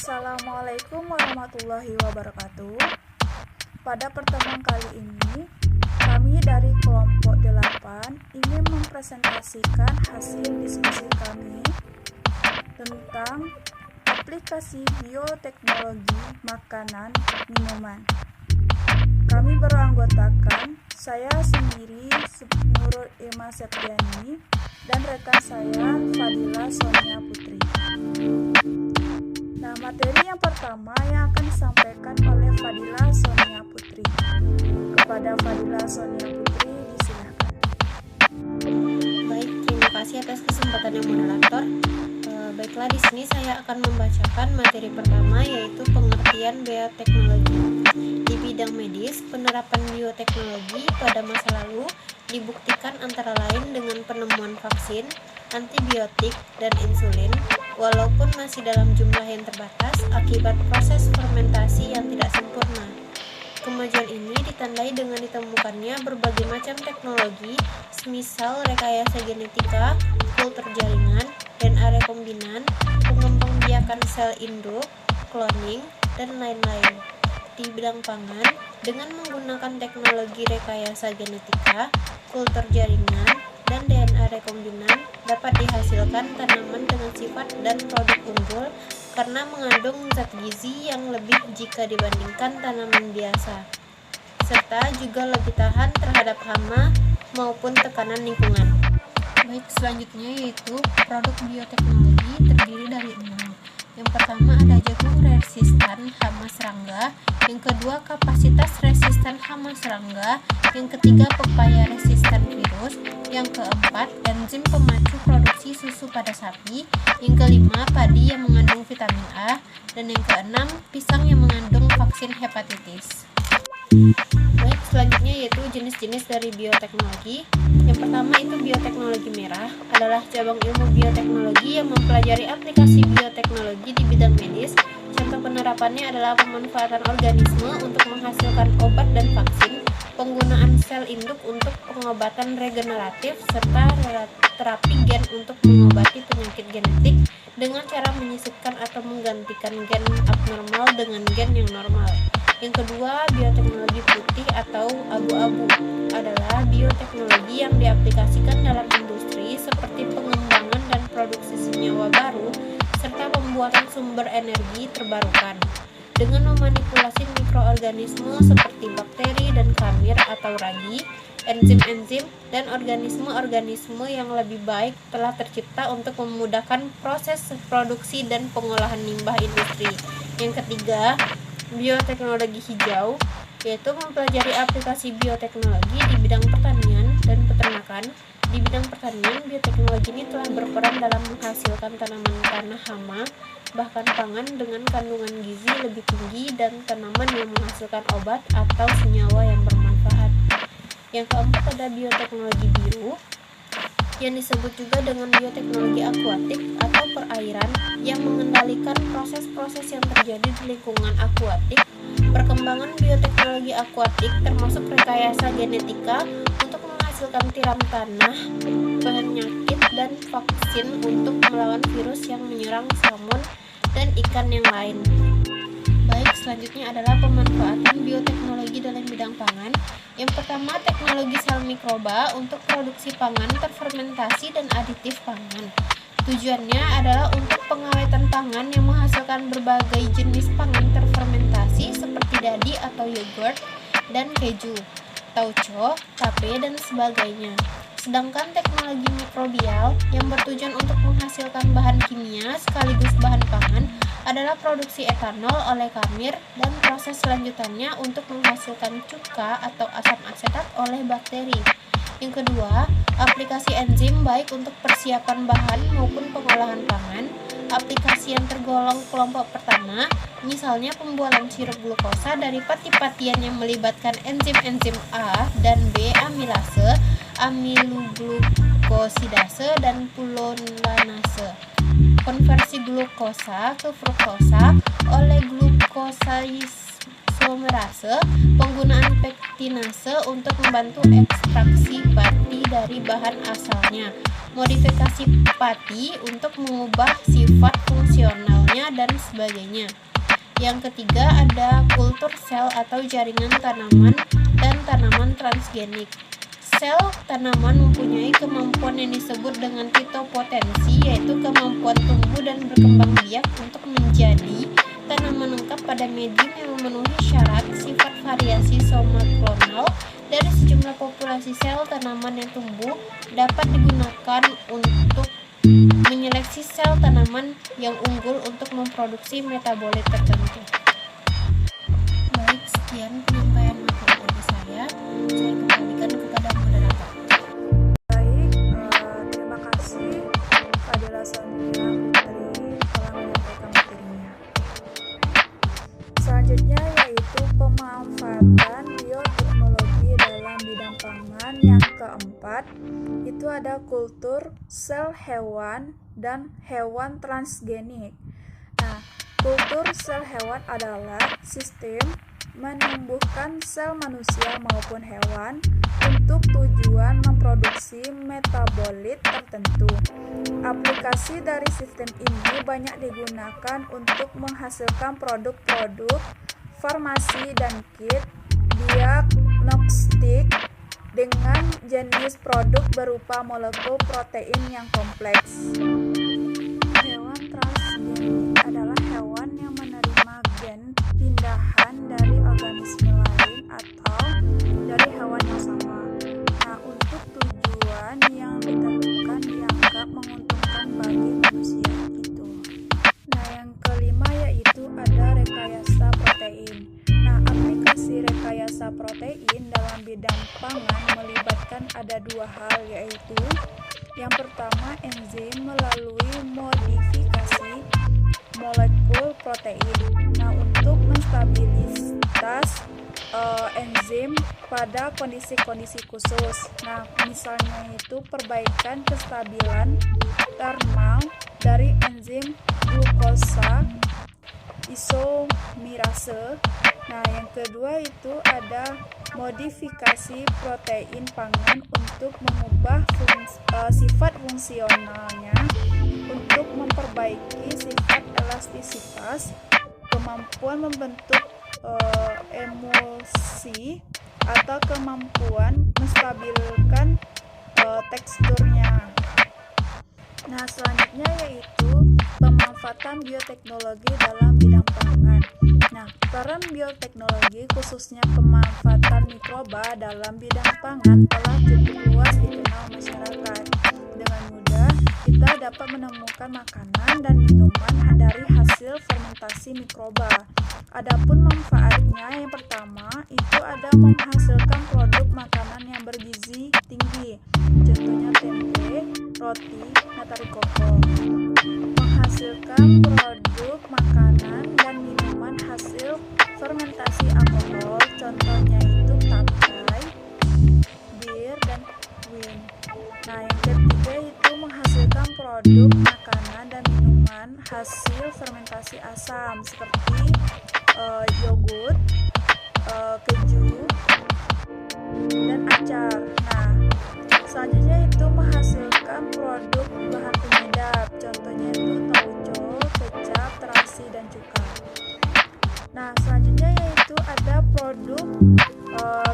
Assalamualaikum warahmatullahi wabarakatuh. Pada pertemuan kali ini, kami dari kelompok 8 ingin mempresentasikan hasil diskusi kami tentang aplikasi bioteknologi makanan minuman. Kami beranggotakan saya sendiri Nurul Ima Septiani dan rekan saya Fadila Sonia Putri. Nah, materi yang pertama yang akan disampaikan oleh Fadila Sonia Putri. Kepada Fadila Sonia Putri, disilakan. Baik, terima kasih atas kesempatan yang moderator. Baiklah, di sini saya akan membacakan materi pertama, yaitu pengertian bioteknologi. Di bidang medis, penerapan bioteknologi pada masa lalu dibuktikan antara lain dengan penemuan vaksin, antibiotik, dan insulin, walaupun masih dalam jumlah yang terbatas akibat proses fermentasi yang tidak sempurna. Kemajuan ini ditandai dengan ditemukannya berbagai macam teknologi, semisal rekayasa genetika, kultur jaringan, DNA rekombinan, pengembangbiakan sel induk, cloning, dan lain-lain. Di bidang pangan, dengan menggunakan teknologi rekayasa genetika, kultur jaringan, dan DNA rekombinan dapat dihasilkan tanaman dengan sifat dan produk unggul karena mengandung zat gizi yang lebih jika dibandingkan tanaman biasa, serta juga lebih tahan terhadap hama maupun tekanan lingkungan. Baik, selanjutnya yaitu produk bioteknologi terdiri dari 6. Yang pertama ada jagung resistan hama serangga, yang kedua kapasitas resistan hama serangga, yang ketiga pepaya resistan virus, yang keempat enzim pemacu produksi susu pada sapi, yang kelima padi yang mengandung vitamin A, dan yang keenam pisang yang mengandung vaksin hepatitis. Baik, selanjutnya yaitu jenis-jenis dari bioteknologi. Yang pertama itu bioteknologi merah, adalah cabang ilmu bioteknologi yang mempelajari aplikasi bioteknologi di bidang medis. Contoh penerapannya adalah pemanfaatan organisme untuk menghasilkan obat dan vaksin, penggunaan sel induk untuk pengobatan regeneratif, serta terapi gen untuk mengobati penyakit genetik dengan cara menyisipkan atau menggantikan gen abnormal dengan gen yang normal. Yang kedua, bioteknologi putih atau abu-abu adalah bioteknologi yang diaplikasikan dalam industri seperti pengembangan dan produksi senyawa baru serta pembuatan sumber energi terbarukan dengan memanipulasi mikroorganisme seperti bakteri dan kamir atau ragi, enzim-enzim, dan organisme-organisme yang lebih baik telah tercipta untuk memudahkan proses produksi dan pengolahan limbah industri. Yang ketiga, bioteknologi hijau, yaitu mempelajari aplikasi bioteknologi di bidang pertanian dan peternakan. Di bidang pertanian, bioteknologi ini telah berperan dalam menghasilkan tanaman tanah hama, bahkan pangan dengan kandungan gizi lebih tinggi, dan tanaman yang menghasilkan obat atau senyawa yang bermanfaat. Yang keempat ada bioteknologi biru, yang disebut juga dengan bioteknologi akuatik atau perairan, yang mengendalikan proses-proses yang terjadi di lingkungan akuatik. Perkembangan bioteknologi akuatik termasuk rekayasa genetika untuk menghasilkan tiram tanah, penyakit, dan vaksin untuk melawan virus yang menyerang salmon dan ikan yang lain. Baik, selanjutnya adalah pemanfaatan bioteknologi dalam bidang pangan. Yang pertama, teknologi sel mikroba untuk produksi pangan terfermentasi dan aditif pangan. Tujuannya adalah untuk pengawetan pangan yang menghasilkan berbagai jenis pangan terfermentasi seperti dadi atau yogurt dan keju, tauco, tape, dan sebagainya. Sedangkan teknologi mikrobial yang bertujuan untuk menghasilkan bahan kimia sekaligus bahan pangan adalah produksi etanol oleh kamir dan proses selanjutannya untuk menghasilkan cuka atau asam asetat oleh bakteri. Yang kedua, aplikasi enzim baik untuk persiapan bahan maupun pengolahan pangan. Aplikasi yang tergolong kelompok pertama, misalnya pembuatan sirup glukosa dari pati-patian yang melibatkan enzim-enzim A dan B amilase, amiloglukosidase, dan pulolanase. Konversi glukosa ke fruktosa oleh glukosaisomerase, penggunaan pektinase untuk membantu ekstraksi pati dari bahan asalnya, modifikasi pati untuk mengubah sifat fungsionalnya dan sebagainya. Yang ketiga ada kultur sel atau jaringan tanaman dan tanaman transgenik. Sel tanaman mempunyai kemampuan yang disebut dengan fitopotensi, yaitu kemampuan tumbuh dan berkembang biak untuk menjadi tanaman lengkap pada medium yang memenuhi syarat sifat variasi somaklonal dari sejumlah populasi sel tanaman yang tumbuh dapat digunakan untuk menyeleksi sel tanaman yang unggul untuk memproduksi metabolit tertentu. Baik, sekian penyampaian materi dari saya kembalikan kepada moderator. Baik, terima kasih Fadila Sonia Putri telah menyampaikan materinya. Selanjutnya yaitu pemanfaatan bioteknologi dalam bidang pangan. Yang keempat, itu ada kultur sel hewan dan hewan transgenik. Nah, kultur sel hewan adalah sistem menumbuhkan sel manusia maupun hewan untuk tujuan memproduksi metabolit tertentu. Aplikasi dari sistem ini banyak digunakan untuk menghasilkan produk-produk farmasi dan kit diagnostik dengan jenis produk berupa molekul protein yang kompleks. Hewan transgenik adalah hewan yang menerima gen pindahan dari organisme lain atau dari hewan yang sama. Nah, untuk tujuan yang ditentukan dianggap menguntungkan bagi manusia itu. Nah, yang kelima yaitu ada rekayasa protein. Nah, aplikasi rekayasa protein dalam bidang pangan melibatkan ada dua hal, yaitu yang pertama enzim melalui modifikasi molekul protein. Nah, untuk menstabilitas enzim pada kondisi-kondisi khusus. Nah, misalnya itu perbaikan kestabilan termal dari enzim glukosa isomerase. Nah, yang kedua itu ada modifikasi protein pangan untuk mengubah sifat fungsionalnya untuk memperbaiki sifat elastisitas, kemampuan membentuk emulsi, atau kemampuan menstabilkan teksturnya. Nah, selanjutnya yaitu pemanfaatan bioteknologi dalam bidang pangan. Nah, peran bioteknologi khususnya pemanfaatan mikroba dalam bidang pangan telah cukup luas dikenal masyarakat. Dengan mudah, kita dapat menemukan makanan dan minuman dari hasil fermentasi mikroba. Adapun manfaatnya, yang pertama itu ada menghasilkan produk makanan yang bergizi tinggi. Contohnya tempe, roti, natari koko. Menghasilkan produk makanan dan minuman hasil fermentasi alkohol. Contohnya itu tapai, bir, dan wine. Nah, yang ketiga itu menghasilkan produk makanan dan minuman hasil fermentasi asam seperti yogurt, keju, dan acar. Nah, selanjutnya itu menghasilkan produk bahan penyedap. Contohnya itu tauco, kecap, terasi, dan cuka. Nah, selanjutnya yaitu ada produk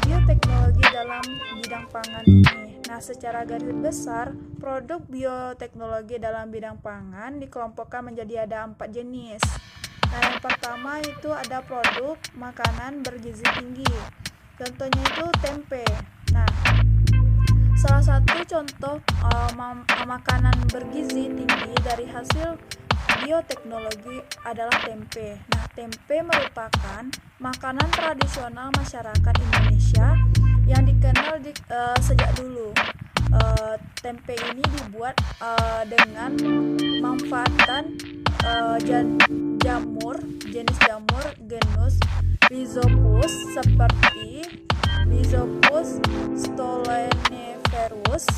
bioteknologi dalam bidang pangan ini. Nah, secara garis besar, produk bioteknologi dalam bidang pangan dikelompokkan menjadi ada 4 jenis. Nah, yang pertama itu ada produk makanan bergizi tinggi. Contohnya itu tempe. Nah, salah satu contoh makanan bergizi tinggi dari hasil bioteknologi adalah tempe. Nah, tempe merupakan makanan tradisional masyarakat Indonesia yang dikenal sejak dulu. Tempe ini dibuat dengan memanfaatkan jenis jamur genus Rhizopus seperti Rhizopus stoloniferus.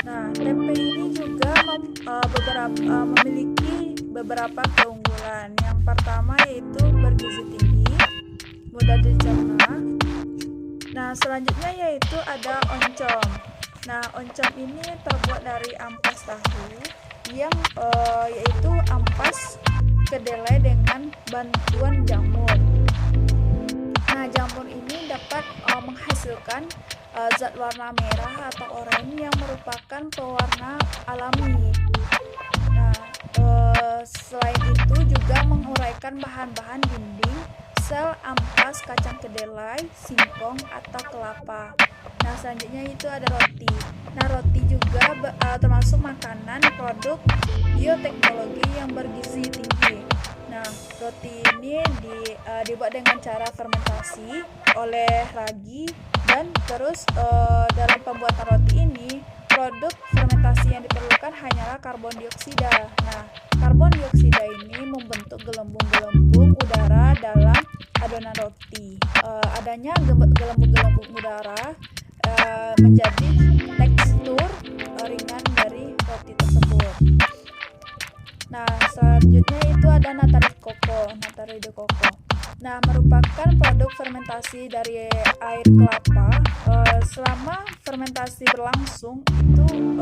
Nah, tempe ini juga memiliki beberapa keunggulan. Yang pertama yaitu bergizi tinggi, mudah dicerna. Nah, selanjutnya yaitu ada oncom. Nah, oncom ini terbuat dari ampas tahu yang yaitu ampas kedelai dengan bantuan jamur. Nah, jamur ini dapat menghasilkan zat warna merah atau oranye yang merupakan pewarna alami. Nah, selain itu juga menguraikan bahan-bahan dinding, sel, ampas, kacang kedelai, singkong, atau kelapa. Nah, selanjutnya itu ada roti. Nah, roti juga termasuk makanan produk bioteknologi yang bergizi tinggi. Nah, roti ini dibuat dengan cara fermentasi oleh ragi, dan terus dalam pembuatan roti ini produk fermentasi yang diperlukan hanyalah karbon dioksida. Nah, karbon dioksida ini membentuk gelembung-gelembung udara dalam adonan roti. Adanya gelembung-gelembung udara menjadi tekstur ringan dari roti tersebut. Nah, selanjutnya itu ada Nata de coco. Nah, merupakan produk fermentasi dari air kelapa. Selama fermentasi berlangsung itu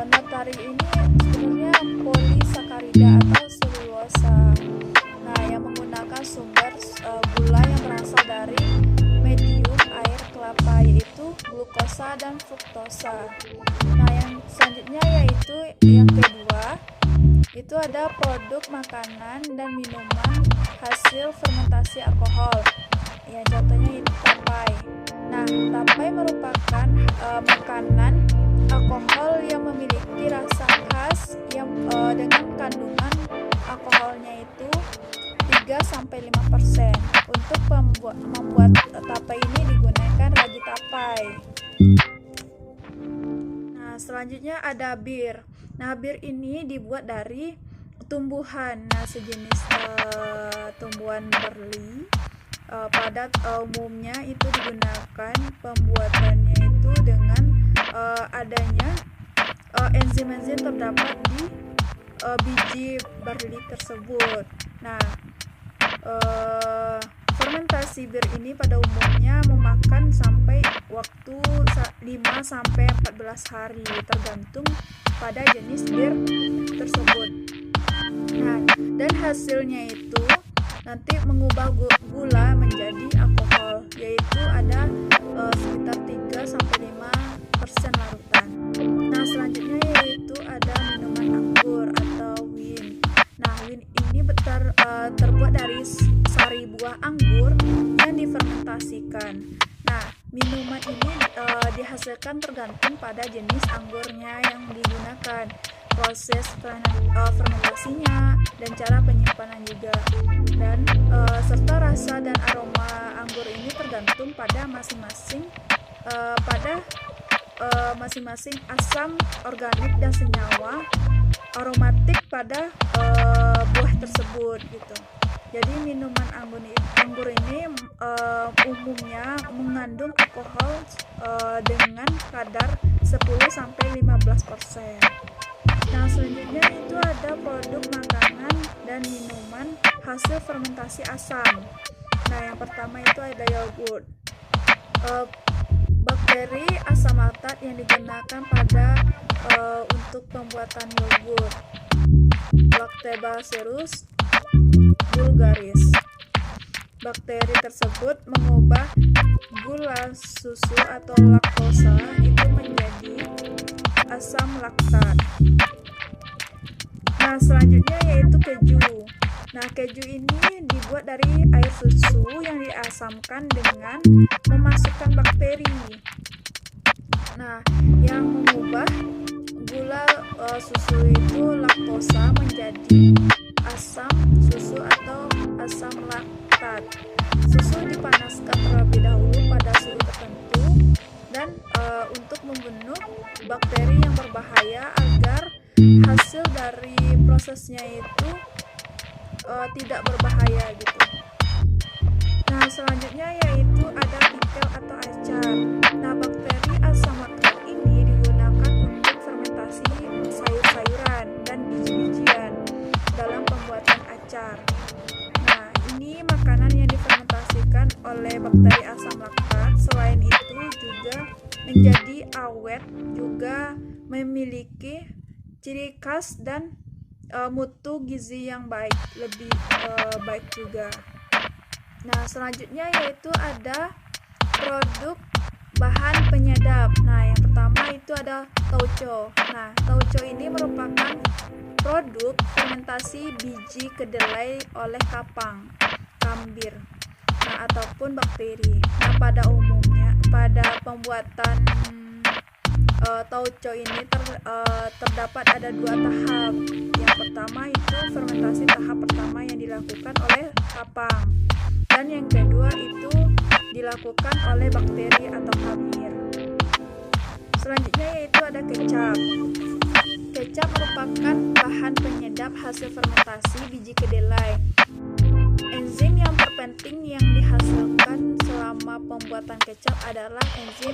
natari ini sebenarnya polisakarida atau selulosa. Nah, yang menggunakan sumber gula yang berasal dari medium air kelapa, yaitu glukosa dan fruktosa. Nah, yang selanjutnya yaitu yang kedua, itu ada produk makanan dan minuman hasil fermentasi alkohol. Ya, contohnya itu tapai. Nah, tapai merupakan makanan alkohol yang memiliki rasa khas yang dengan kandungan alkoholnya itu 3-5%. Untuk membuat tapai ini digunakan ragi tapai. Nah, selanjutnya ada bir. Nah, bir ini dibuat dari tumbuhan. Nah, sejenis tumbuhan berli. Pada umumnya itu digunakan pembuatannya itu dengan adanya enzim-enzim terdapat di biji barley tersebut. Nah, fermentasi bir ini pada umumnya memakan sampai waktu 5-14 hari tergantung pada jenis bir tersebut. Nah, dan hasilnya itu nanti mengubah gula menjadi alkohol, yaitu ada sekitar 3-5% larutan. Nah, selanjutnya yaitu ada minuman anggur atau wine. Nah, wine ini terbuat dari sari buah anggur yang difermentasikan. Nah, minuman ini dihasilkan tergantung pada jenis anggurnya yang digunakan, proses fermentasinya, dan cara penyimpanan juga. Dan serta rasa dan aroma anggur ini tergantung pada masing-masing asam organik dan senyawa aromatik pada buah tersebut gitu. Jadi minuman anggur ini umumnya mengandung alkohol dengan kadar 10-15%. Nah, selanjutnya itu ada produk makanan dan minuman hasil fermentasi asam. Nah, yang pertama itu ada yogurt. Bakteri asam laktat yang digunakan untuk pembuatan yogurt, Lactobacillus vulgaris. Bakteri tersebut mengubah gula susu atau laktosa itu menjadi asam laktat. Nah, selanjutnya yaitu keju. Nah, keju ini dibuat dari air susu yang diasamkan dengan memasukkan bakteri. Nah, yang mengubah gula susu itu laktosa menjadi asam susu atau asam laktat. Susu dipanaskan terlebih dahulu pada suhu tertentu dan untuk membunuh bakteri yang berbahaya agar hasil dari prosesnya itu tidak berbahaya gitu. Nah, selanjutnya yaitu ada pickle atau acar. Nah, bakteri asam laktat ini digunakan untuk fermentasi sayur-sayuran dan biji-bijian dalam pembuatan acar. Nah, ini makanan yang difermentasikan oleh bakteri asam laktat. Selain itu juga menjadi awet, juga memiliki ciri khas dan mutu gizi yang baik, lebih baik juga. Nah, selanjutnya yaitu ada produk bahan penyedap. Nah, yang pertama itu ada tauco. Nah, tauco ini merupakan produk fermentasi biji kedelai oleh kapang, kambir, ataupun bakteri. Nah, pada umumnya pada pembuatan tauco ini terdapat ada 2 tahap. Yang pertama itu fermentasi tahap pertama yang dilakukan oleh kapang, dan yang kedua itu dilakukan oleh bakteri atau kambir. Selanjutnya yaitu ada kecap. Kecap merupakan bahan penyedap hasil fermentasi biji kedelai. Enzim yang terpenting yang dihasilkan selama pembuatan kecap adalah enzim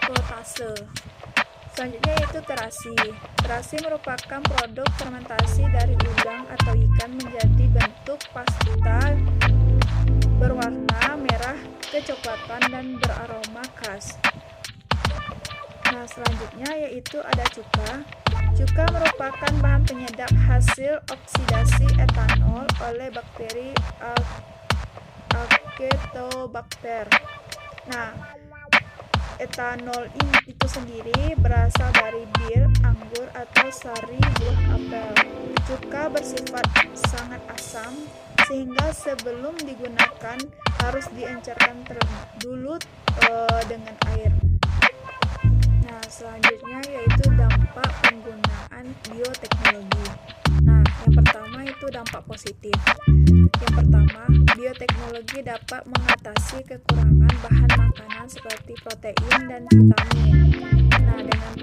protase. Selanjutnya yaitu terasi. Terasi merupakan produk fermentasi dari udang atau ikan menjadi bentuk pasta berwarna merah kecoklatan dan beraroma khas. Nah, selanjutnya yaitu ada cuka. Cuka merupakan bahan penyedap hasil oksidasi etanol oleh bakteri Acetobacter. Nah, etanol ini itu sendiri berasal dari bir, anggur, atau sari buah apel. Cuka bersifat sangat asam, sehingga sebelum digunakan harus diencerkan dulu dengan air. Nah, selanjutnya yaitu dampak penggunaan bioteknologi. Nah, yang pertama itu dampak positif. Yang pertama, bioteknologi dapat mengatasi kekurangan bahan makanan seperti protein dan vitamin. Nah, dengan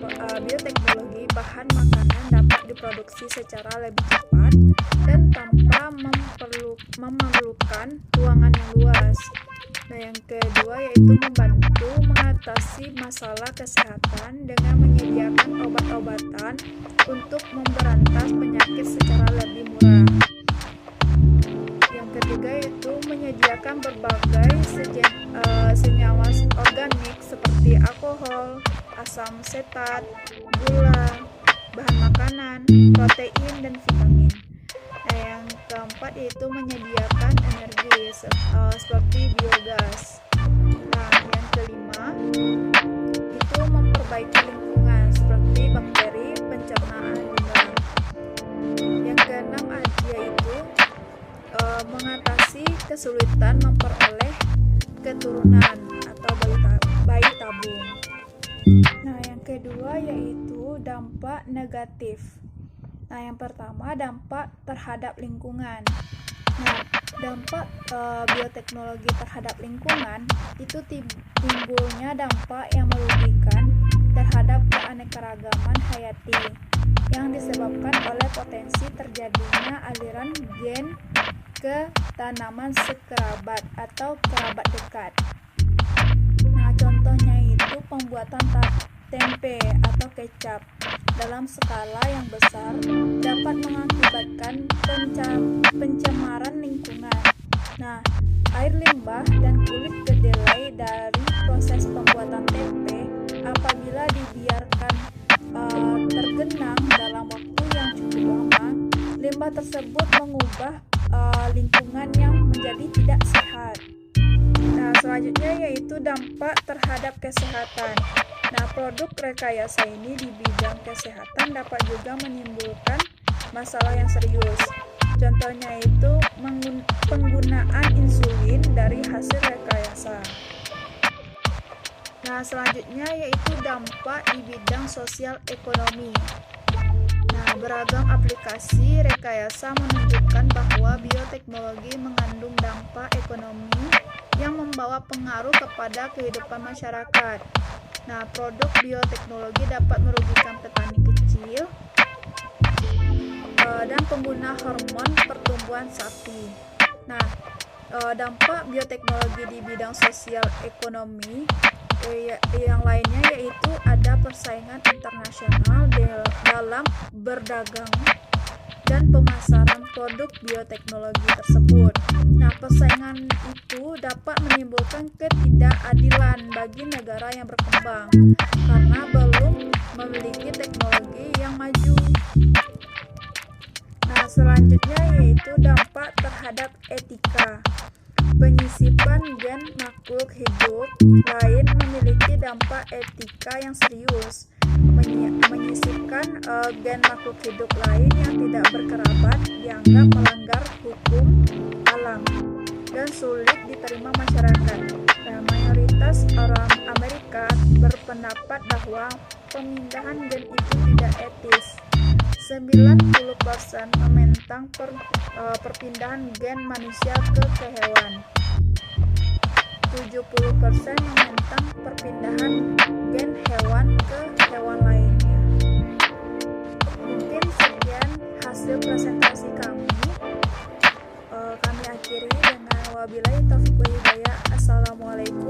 bioteknologi, bahan makanan dapat diproduksi secara lebih cepat dan tanpa memerlukan ruangan yang luas. Nah, yang kedua yaitu membantu mengatasi masalah kesehatan dengan menyediakan obat-obatan untuk memberantas penyakit secara lebih murah. Yang ketiga yaitu menyediakan berbagai senyawa organik seperti alkohol, asam setat, gula, bahan makanan, protein, dan vitamin. Nah, yang keempat yaitu menyediakan energi seperti biogas. Nah, yang kelima itu memperbaiki lingkungan seperti bakteri pencernaan limbah. Yang keenam yaitu mengatasi kesulitan memperoleh keturunan atau bayi tabung. Nah, yang kedua yaitu dampak negatif. Nah, yang pertama dampak terhadap lingkungan. Nah, dampak bioteknologi terhadap lingkungan itu timbulnya dampak yang merugikan terhadap keanekaragaman hayati yang disebabkan oleh potensi terjadinya aliran gen ke tanaman sekerabat atau kerabat dekat. Nah, contohnya itu pembuatan tempe atau kecap dalam skala yang besar dapat mengakibatkan pencemaran lingkungan. Nah, air limbah dan kulit kedelai dari proses pembuatan tempe apabila dibiarkan tergenang dalam waktu yang cukup lama, limbah tersebut mengubah lingkungan yang menjadi tidak sehat. Nah, selanjutnya yaitu dampak terhadap kesehatan. Nah, produk rekayasa ini di bidang kesehatan dapat juga menimbulkan masalah yang serius. Contohnya itu penggunaan insulin dari hasil rekayasa. Nah, selanjutnya yaitu dampak di bidang sosial ekonomi. Nah, beragam aplikasi rekayasa menunjukkan bahwa bioteknologi mengandung dampak ekonomi yang membawa pengaruh kepada kehidupan masyarakat. Nah, produk bioteknologi dapat merugikan petani kecil dan pengguna hormon pertumbuhan sapi. Nah, dampak bioteknologi di bidang sosial ekonomi yang lainnya yaitu ada persaingan internasional dalam berdagang dan pemasaran produk bioteknologi tersebut. Nah, persaingan itu dapat menimbulkan ketidakadilan bagi negara yang berkembang karena belum memiliki teknologi yang maju. Nah, selanjutnya yaitu dampak terhadap etika. Penyisipan gen makhluk hidup lain memiliki dampak etika yang serius. Menyisipkan gen makhluk hidup lain yang tidak berkerabat dianggap melanggar hukum alam dan sulit diterima masyarakat. Mayoritas orang Amerika berpendapat bahwa pemindahan gen itu tidak etis. 90% menentang perpindahan gen manusia ke hewan. 70% menentang perpindahan gen hewan ke hewan lainnya. Mungkin sekian hasil presentasi kami. Kami akhiri dengan wabillahi taufiq wal hidayah. Assalamualaikum